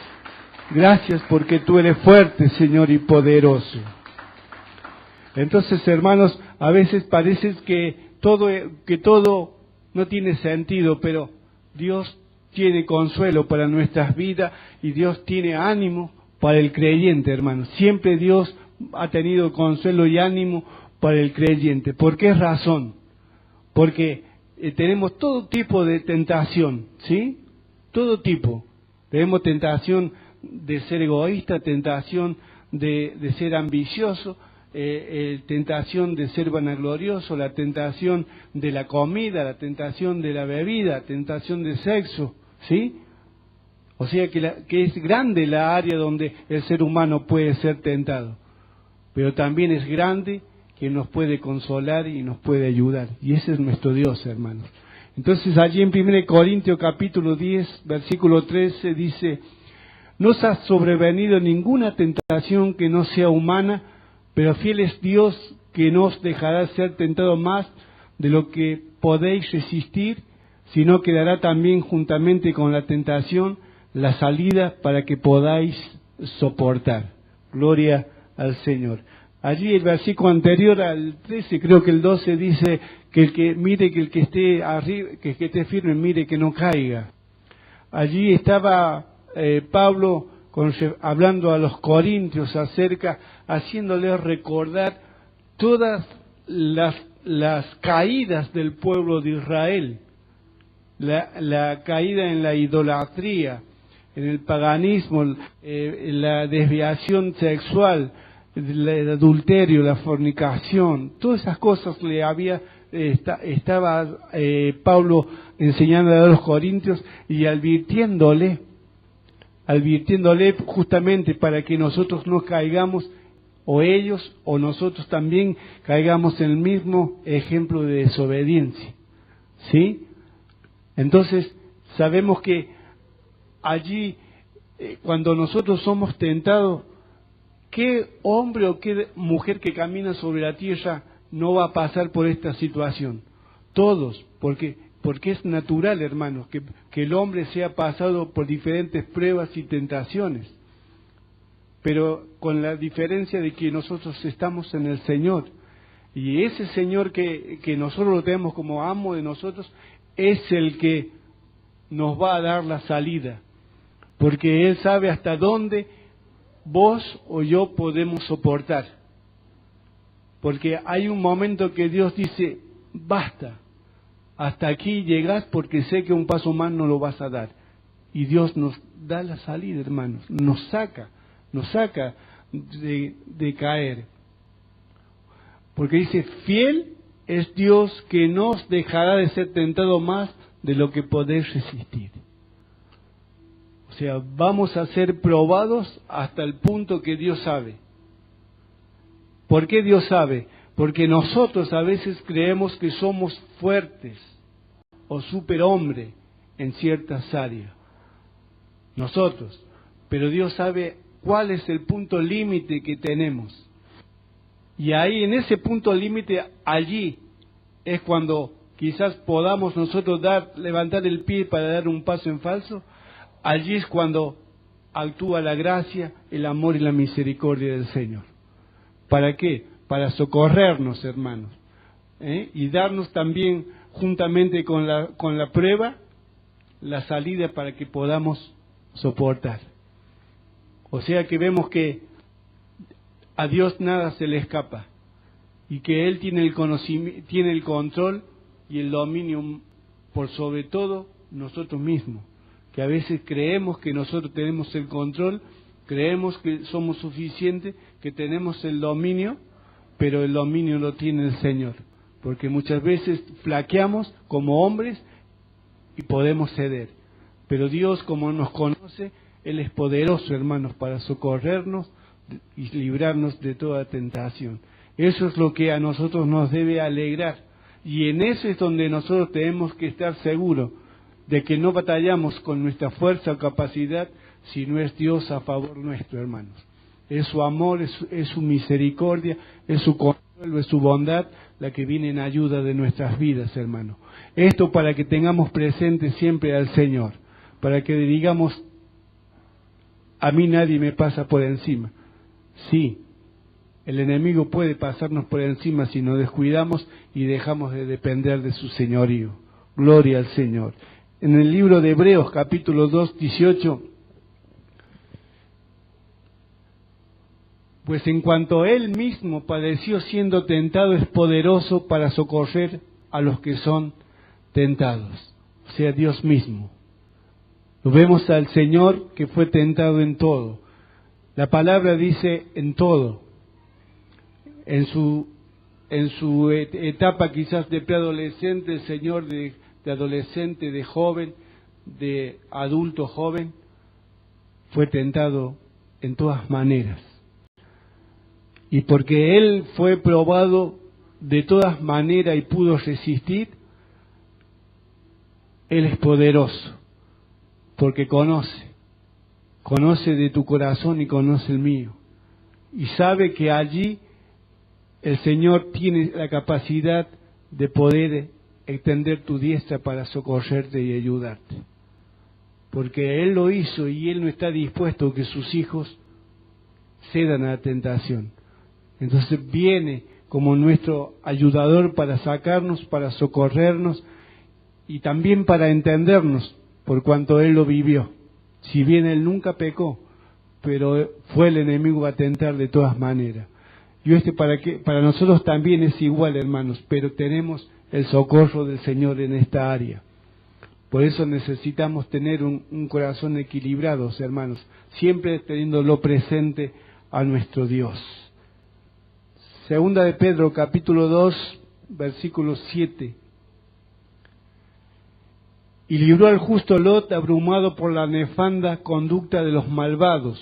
Gracias porque tú eres fuerte, Señor, y poderoso. Entonces, hermanos, a veces parece que todo no tiene sentido, pero Dios tiene consuelo para nuestras vidas y Dios tiene ánimo para el creyente, hermanos. Siempre Dios ha tenido consuelo y ánimo para el creyente. ¿Por qué razón? Porque tenemos todo tipo de tentación, ¿sí? Todo tipo. Tenemos tentación de ser egoísta, tentación de ser ambicioso, tentación de ser vanaglorioso, la tentación de la comida, la tentación de la bebida, tentación de sexo, ¿sí? O sea que es grande la área donde el ser humano puede ser tentado, pero también es grande que nos puede consolar y nos puede ayudar, y ese es nuestro Dios, hermanos. Entonces allí en 1 Corintios capítulo 10, versículo 13 dice: no os ha sobrevenido ninguna tentación que no sea humana, pero fiel es Dios que no os dejará ser tentado más de lo que podéis resistir, sino que dará también juntamente con la tentación la salida para que podáis soportar. Gloria al Señor. Allí el versículo anterior al 13, creo que el 12 dice que el que esté arriba, que el que esté firme, mire que no caiga. Allí estaba Pablo hablando a los corintios haciéndoles recordar todas las caídas del pueblo de Israel, la caída en la idolatría, en el paganismo, la desviación sexual, el adulterio, la fornicación, todas esas cosas estaba Pablo enseñando a los corintios y advirtiéndole justamente para que nosotros no caigamos, o ellos o nosotros también caigamos en el mismo ejemplo de desobediencia, ¿sí? Entonces sabemos que allí cuando nosotros somos tentados, ¿qué hombre o qué mujer que camina sobre la tierra no va a pasar por esta situación? Todos, porque es natural, hermanos, que el hombre sea pasado por diferentes pruebas y tentaciones, pero con la diferencia de que nosotros estamos en el Señor, y ese Señor que nosotros lo tenemos como amo de nosotros, es el que nos va a dar la salida, porque Él sabe hasta dónde vos o yo podemos soportar, porque hay un momento que Dios dice: basta, hasta aquí llegás porque sé que un paso más no lo vas a dar. Y Dios nos da la salida, hermanos, nos saca de caer. Porque dice: fiel es Dios que no os dejará de ser tentado más de lo que podéis resistir. O sea, vamos a ser probados hasta el punto que Dios sabe. ¿Por qué Dios sabe? Porque nosotros a veces creemos que somos fuertes o superhombre en ciertas áreas. Nosotros. Pero Dios sabe cuál es el punto límite que tenemos. Y ahí, en ese punto límite, allí es cuando quizás podamos nosotros levantar el pie para dar un paso en falso. Allí es cuando actúa la gracia, el amor y la misericordia del Señor. ¿Para qué? Para socorrernos, hermanos, y darnos también, juntamente con la prueba, la salida para que podamos soportar. O sea que vemos que a Dios nada se le escapa, y que Él tiene el conocimiento, tiene el control y el dominio por sobre todo nosotros mismos. que a veces creemos que nosotros tenemos el control, creemos que somos suficientes, que tenemos el dominio, pero el dominio lo tiene el Señor, porque muchas veces flaqueamos como hombres y podemos ceder, pero Dios, como nos conoce, Él es poderoso, hermanos, para socorrernos y librarnos de toda tentación. Eso es lo que a nosotros nos debe alegrar, y en eso es donde nosotros tenemos que estar seguros de que no batallamos con nuestra fuerza o capacidad, sino es Dios a favor nuestro, hermanos. Es su amor, es su misericordia, es su consuelo, es su bondad la que viene en ayuda de nuestras vidas, hermanos. Esto para que tengamos presente siempre al Señor, para que digamos, a mí nadie me pasa por encima. Sí, el enemigo puede pasarnos por encima si nos descuidamos y dejamos de depender de su señorío. Gloria al Señor. En el libro de Hebreos, capítulo 2, 18, pues en cuanto Él mismo padeció siendo tentado, es poderoso para socorrer a los que son tentados. O sea, Dios mismo. Lo vemos al Señor que fue tentado en todo. La palabra dice en todo. En su etapa quizás de preadolescente, el Señor de adolescente, de joven, de adulto joven, fue tentado en todas maneras. Y porque Él fue probado de todas maneras y pudo resistir, Él es poderoso, porque conoce de tu corazón y conoce el mío. Y sabe que allí el Señor tiene la capacidad de poder extender tu diestra para socorrerte y ayudarte. Porque Él lo hizo y Él no está dispuesto a que sus hijos cedan a la tentación. Entonces viene como nuestro ayudador para sacarnos, para socorrernos y también para entendernos por cuanto Él lo vivió. Si bien Él nunca pecó, pero fue el enemigo a tentar de todas maneras. Y para nosotros también es igual, hermanos, pero tenemos el socorro del Señor en esta área. Por eso necesitamos tener un corazón equilibrado, hermanos, siempre teniéndolo presente a nuestro Dios. Segunda de Pedro, capítulo 2, versículo 7. Y libró al justo Lot abrumado por la nefanda conducta de los malvados.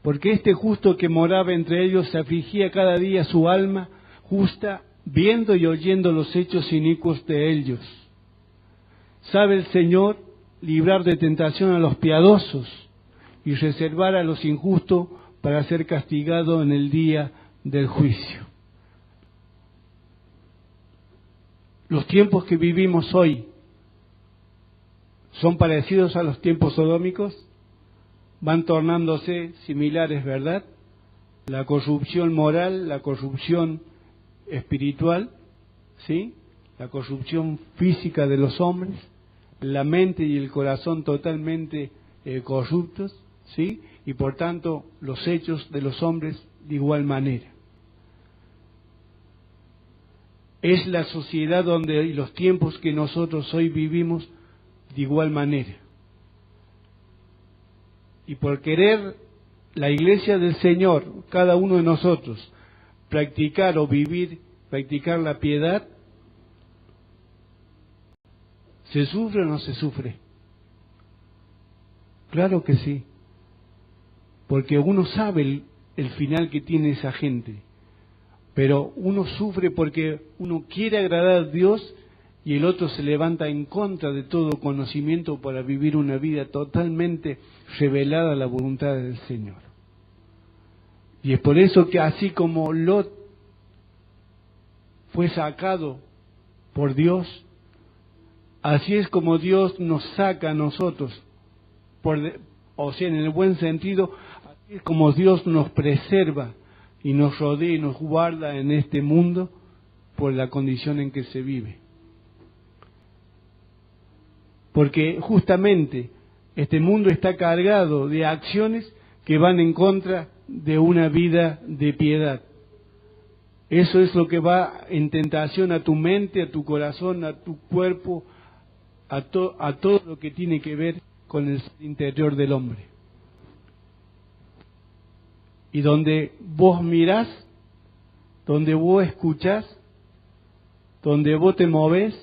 Porque este justo que moraba entre ellos se afligía cada día su alma justa, viendo y oyendo los hechos inicuos de ellos. Sabe el Señor librar de tentación a los piadosos y reservar a los injustos para ser castigado en el día del juicio. Los tiempos que vivimos hoy son parecidos a los tiempos sodómicos, van tornándose similares, ¿verdad? La corrupción moral, la corrupción espiritual, ¿sí? La corrupción física de los hombres, la mente y el corazón totalmente corruptos, ¿sí? Y por tanto los hechos de los hombres de igual manera. Es la sociedad y los tiempos que nosotros hoy vivimos de igual manera. Y por querer la iglesia del Señor, cada uno de nosotros, practicar la piedad, ¿se sufre o no se sufre? Claro que sí, porque uno sabe el final que tiene esa gente, pero uno sufre porque uno quiere agradar a Dios y el otro se levanta en contra de todo conocimiento para vivir una vida totalmente revelada a la voluntad del Señor. Y es por eso que así como Lot fue sacado por Dios, así es como Dios nos saca a nosotros, o sea, en el buen sentido, así es como Dios nos preserva y nos rodea y nos guarda en este mundo por la condición en que se vive. Porque justamente este mundo está cargado de acciones que van en contra de una vida de piedad. Eso es lo que va en tentación a tu mente, a tu corazón, a tu cuerpo, a todo lo que tiene que ver con el interior del hombre. Y donde vos mirás, donde vos escuchás, donde vos te movés,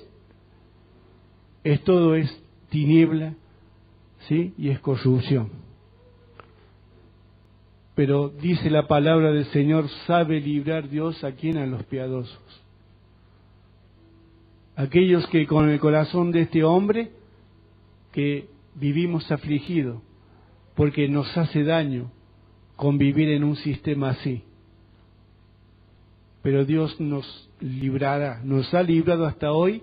todo es tiniebla, ¿sí? Y es corrupción. Pero dice la palabra del Señor, sabe librar Dios a quien, a los piadosos. Aquellos que con el corazón de este hombre, que vivimos afligidos, porque nos hace daño convivir en un sistema así. Pero Dios nos librará, nos ha librado hasta hoy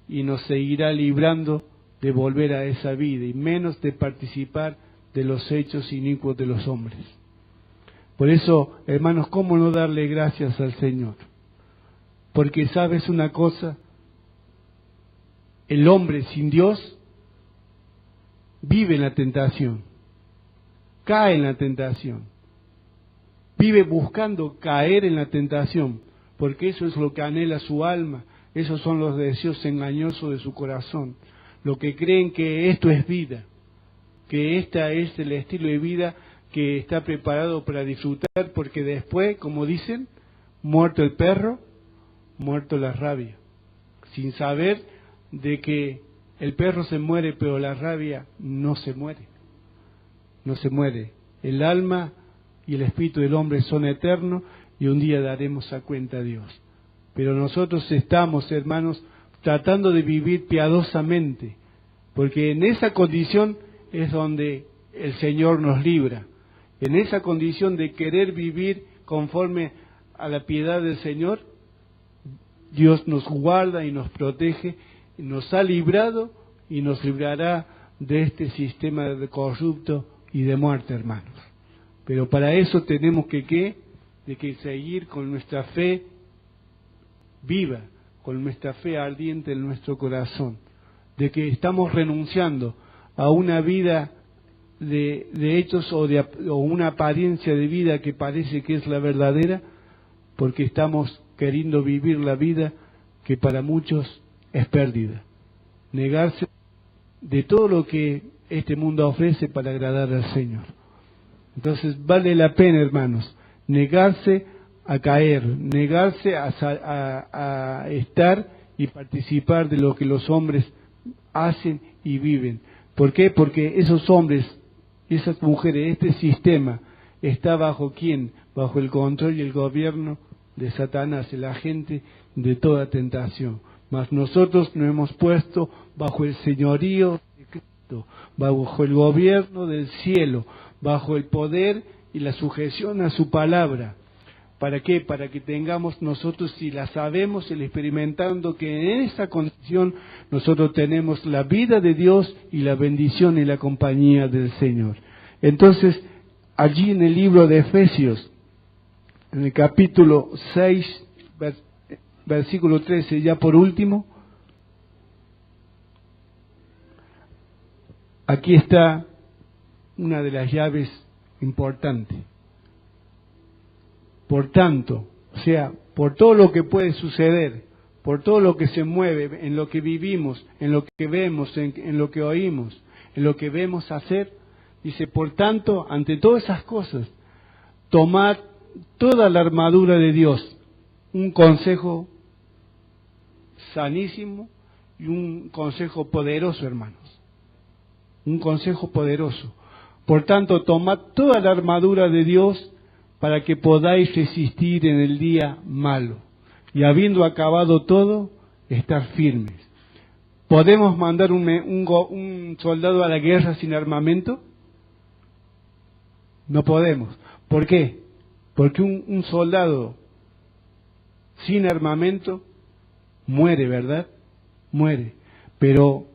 y nos seguirá librando de volver a esa vida y menos de participar de los hechos inicuos de los hombres. Por eso, hermanos, ¿cómo no darle gracias al Señor? Porque sabes una cosa, el hombre sin Dios vive en la tentación, cae en la tentación, vive buscando caer en la tentación, porque eso es lo que anhela su alma, esos son los deseos engañosos de su corazón, lo que creen que esto es vida, que esta es el estilo de vida que está preparado para disfrutar, porque después, como dicen, muerto el perro, muerto la rabia, sin saber de que el perro se muere, pero la rabia no se muere, no se muere. El alma y el espíritu del hombre son eternos y un día daremos a cuenta a Dios. Pero nosotros estamos, hermanos, tratando de vivir piadosamente, porque en esa condición es donde el Señor nos libra, en esa condición de querer vivir conforme a la piedad del Señor, Dios nos guarda y nos protege, nos ha librado y nos librará de este sistema de corrupto y de muerte, hermanos. Pero para eso tenemos que seguir con nuestra fe viva, con nuestra fe ardiente en nuestro corazón, de que estamos renunciando a una vida de hechos o una apariencia de vida que parece que es la verdadera, porque estamos queriendo vivir la vida que para muchos es pérdida. Negarse de todo lo que este mundo ofrece para agradar al Señor. Entonces vale la pena, hermanos, negarse a caer, negarse a estar y participar de lo que los hombres hacen y viven. ¿Por qué? Porque esos hombres, esas mujeres, este sistema está bajo ¿quién? Bajo el control y el gobierno de Satanás, el agente de toda tentación. Mas nosotros nos hemos puesto bajo el señorío de Cristo, bajo el gobierno del cielo, bajo el poder y la sujeción a su palabra. ¿Para qué? Para que tengamos nosotros, si la sabemos, el experimentando que en esa condición nosotros tenemos la vida de Dios y la bendición y la compañía del Señor. Entonces, allí en el libro de Efesios, en el capítulo 6, versículo 13, ya por último, aquí está una de las llaves importantes. Por tanto, o sea, por todo lo que puede suceder, por todo lo que se mueve, en lo que vivimos, en lo que vemos, en lo que oímos, en lo que vemos hacer, dice, por tanto, ante todas esas cosas, tomad toda la armadura de Dios, un consejo sanísimo y un consejo poderoso, hermanos, un consejo poderoso. Por tanto, tomad toda la armadura de Dios para que podáis resistir en el día malo, y habiendo acabado todo, estar firmes. ¿Podemos mandar un soldado a la guerra sin armamento? No podemos. ¿Por qué? Porque un soldado sin armamento muere, ¿verdad? Muere. Pero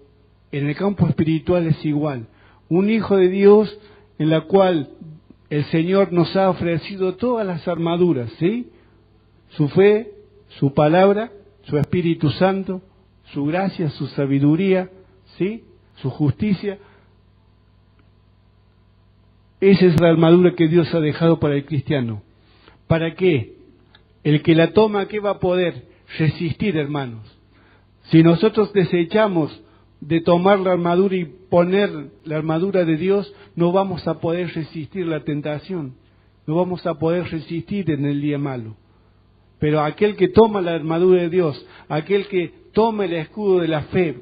en el campo espiritual es igual. Un hijo de Dios en la cual el Señor nos ha ofrecido todas las armaduras, ¿sí? Su fe, su palabra, su Espíritu Santo, su gracia, su sabiduría, ¿sí? Su justicia. Esa es la armadura que Dios ha dejado para el cristiano. ¿Para qué? El que la toma, ¿qué va a poder? Resistir, hermanos. Si nosotros desechamos de tomar la armadura y poner la armadura de Dios, no vamos a poder resistir la tentación, no vamos a poder resistir en el día malo. Pero aquel que toma la armadura de Dios, aquel que toma el escudo de la fe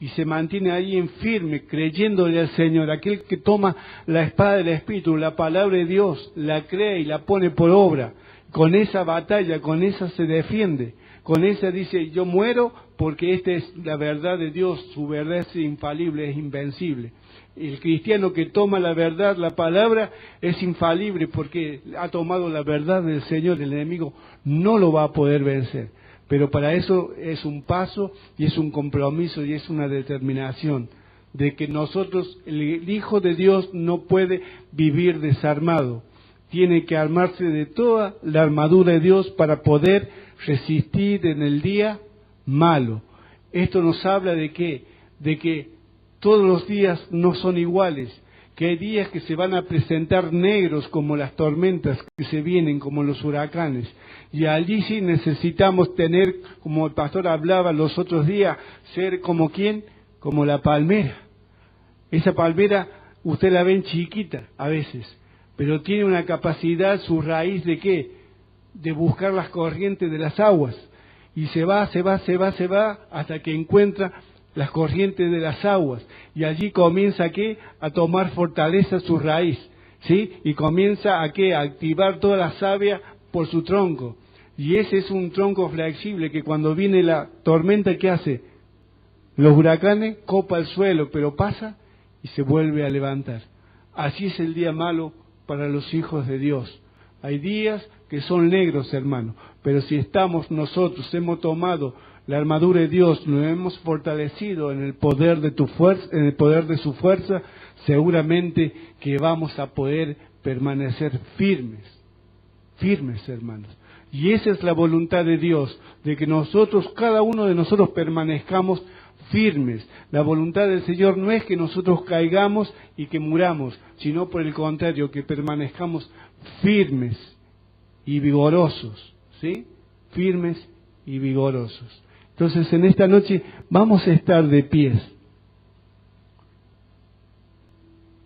y se mantiene ahí en firme, creyéndole al Señor, aquel que toma la espada del Espíritu, la palabra de Dios, la cree y la pone por obra, con esa batalla, con esa se defiende, con esa dice, yo muero porque esta es la verdad de Dios, su verdad es infalible, es invencible. El cristiano que toma la verdad, la palabra, es infalible porque ha tomado la verdad del Señor. El enemigo no lo va a poder vencer. Pero para eso es un paso y es un compromiso y es una determinación de que nosotros, el Hijo de Dios no puede vivir desarmado. Tiene que armarse de toda la armadura de Dios para poder resistir en el día malo. Esto nos habla de ¿qué? De que todos los días no son iguales, que hay días que se van a presentar negros como las tormentas que se vienen, como los huracanes. Y allí sí necesitamos tener, como el pastor hablaba los otros días, ser como ¿quién? Como la palmera. Esa palmera usted la ven chiquita a veces, pero tiene una capacidad, su raíz de ¿qué? De buscar las corrientes de las aguas. Y se va hasta que encuentra las corrientes de las aguas, y allí comienza ¿qué? A tomar fortaleza su raíz, ¿sí? Y comienza a ¿qué? A activar toda la savia por su tronco, y ese es un tronco flexible que cuando viene la tormenta, ¿qué hace? Los huracanes copa el suelo, pero pasa y se vuelve a levantar. Así es el día malo para los hijos de Dios. Hay días que son negros, hermano, pero si estamos nosotros, hemos tomado la armadura de Dios, nos hemos fortalecido en el poder de tu fuerza, en el poder de su fuerza, seguramente que vamos a poder permanecer firmes, hermanos. Y esa es la voluntad de Dios, de que nosotros, cada uno de nosotros permanezcamos firmes. La voluntad del Señor no es que nosotros caigamos y que muramos, sino por el contrario, que permanezcamos firmes y vigorosos, ¿sí? Firmes y vigorosos. Entonces, en esta noche vamos a estar de pies,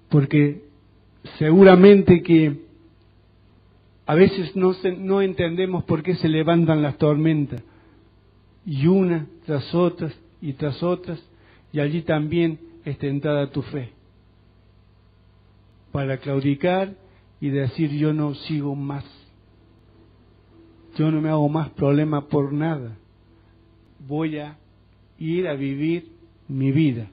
porque seguramente que a veces no entendemos por qué se levantan las tormentas, y una tras otras, y allí también es tentada tu fe, para claudicar y decir, yo no sigo más, yo no me hago más problema por nada, voy a ir a vivir mi vida.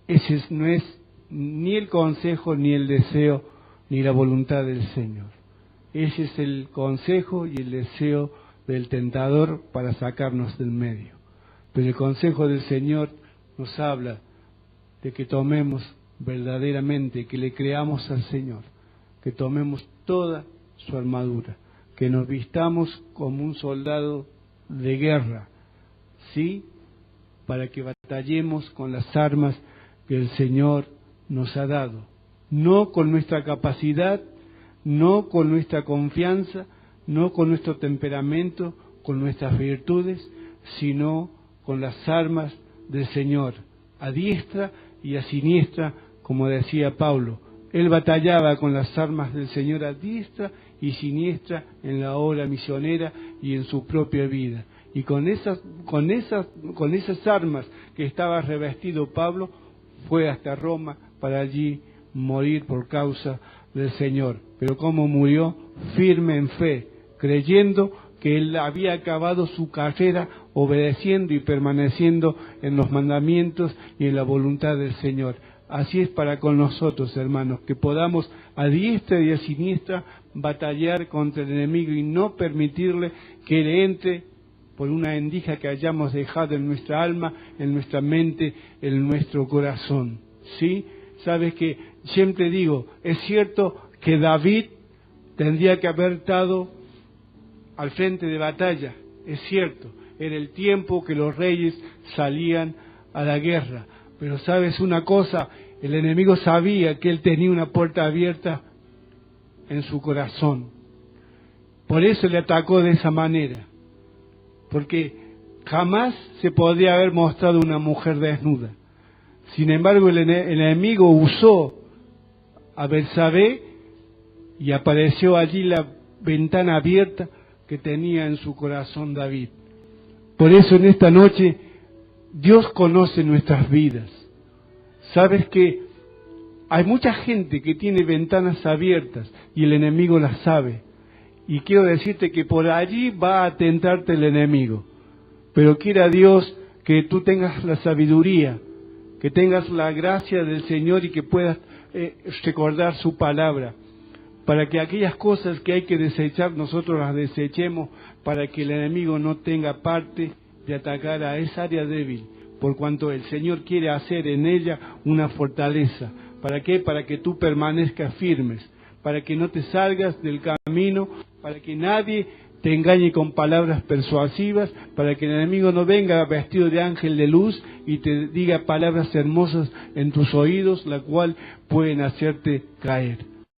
Ese no es ni el consejo, ni el deseo, ni la voluntad del Señor. Ese es el consejo y el deseo del tentador para sacarnos del medio. Pero el consejo del Señor nos habla de que tomemos verdaderamente, que le creamos al Señor, que tomemos toda su armadura, que nos vistamos como un soldado de guerra, ¿sí? Para que batallemos con las armas que el Señor nos ha dado, no con nuestra capacidad, no con nuestra confianza, no con nuestro temperamento, con nuestras virtudes, sino con las armas del Señor, a diestra y a siniestra, como decía Pablo. Él batallaba con las armas del Señor a diestra y siniestra en la obra misionera y en su propia vida. Y con esas armas que estaba revestido Pablo, fue hasta Roma para allí morir por causa del Señor. Pero ¿cómo murió? Firme en fe, creyendo que él había acabado su carrera obedeciendo y permaneciendo en los mandamientos y en la voluntad del Señor. Así es para con nosotros, hermanos, que podamos a diestra y a siniestra batallar contra el enemigo y no permitirle que él entre por una endija que hayamos dejado en nuestra alma, en nuestra mente, en nuestro corazón. ¿Sí? Sabes que siempre digo, es cierto que David tendría que haber estado al frente de batalla, es cierto, era el tiempo que los reyes salían a la guerra, pero sabes una cosa, el enemigo sabía que él tenía una puerta abierta en su corazón, por eso le atacó de esa manera, porque jamás se podría haber mostrado una mujer desnuda. Sin embargo, el enemigo usó a Betsabé y apareció allí la ventana abierta que tenía en su corazón David. Por eso en esta noche Dios conoce nuestras vidas. Sabes que hay mucha gente que tiene ventanas abiertas y el enemigo las sabe. Y quiero decirte que por allí va a tentarte el enemigo. Pero quiera Dios que tú tengas la sabiduría, que tengas la gracia del Señor y que puedas recordar su palabra, para que aquellas cosas que hay que desechar nosotros las desechemos, para que el enemigo no tenga parte de atacar a esa área débil, por cuanto el Señor quiere hacer en ella una fortaleza. ¿Para qué? Para que tú permanezcas firmes, para que no te salgas del camino, para que nadie te engañe con palabras persuasivas, para que el enemigo no venga vestido de ángel de luz y te diga palabras hermosas en tus oídos, la cual pueden hacerte caer.